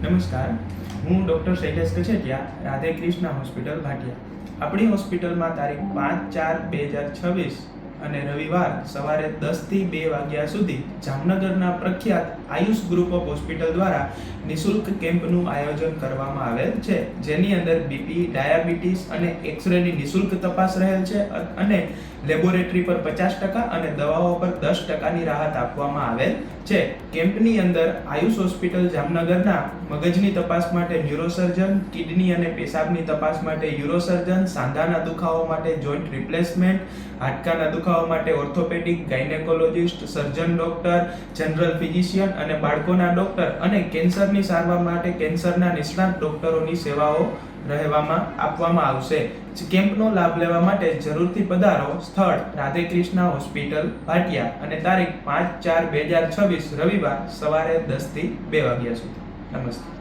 નમસ્કાર, હું doctor Shailesh કછેટિયા, Radhe Krishna hospital Bhatia. આપણી હોસ્પિટલમાં તારીખ 5/4/2026 અને રવિવાર સવારે 10 થી 2 વાગ્યા સુધી જામનગરના પ્રખ્યાત આયુષ ગ્રુપ ઓફ હોસ્પિટલ દ્વારા નિઃશુલ્ક કેમ્પનું આયોજન કરવામાં આવેલ છે, જેની અંદર બીપી, ડાયાબિટીસ અને એક્સરેની નિઃશુલ્ક તપાસ રહેલ છે અને લેબોરેટરી પર 50% અને દવાઓ પર 10%ની રાહત આપવામાં આવેલ છે. કેમ્પની અંદર આયુષ હોસ્પિટલ જામનગરના મગજની તપાસ માટે ન્યુરોસર્જન, કિડની અને પેશાબની તપાસ માટે યુરોસર્જન, સાંધાના દુખાવા માટે જોઈન્ટ રિપ્લેસમેન્ટ, હાડકાના દુખાવા માટે orthopaedic, gynaecologist, surgeon doctor, general physician અને બાળકોના ડોક્ટર અને કેન્સરની સારવાર માટે કેન્સરના નિષ્ણાત ડોક્ટરોની સેવાઓ આપવામાં આવશે. કેમ્પનો લાભ લેવા માટે જરૂરથી પધારો. સ્થળ રાધે કૃષ્ણ હોસ્પિટલ ભાટિયા અને તારીખ 5/4/2026 રવિવાર સવારે 10 થી 2 વાગ્યા સુધી. નમસ્તે.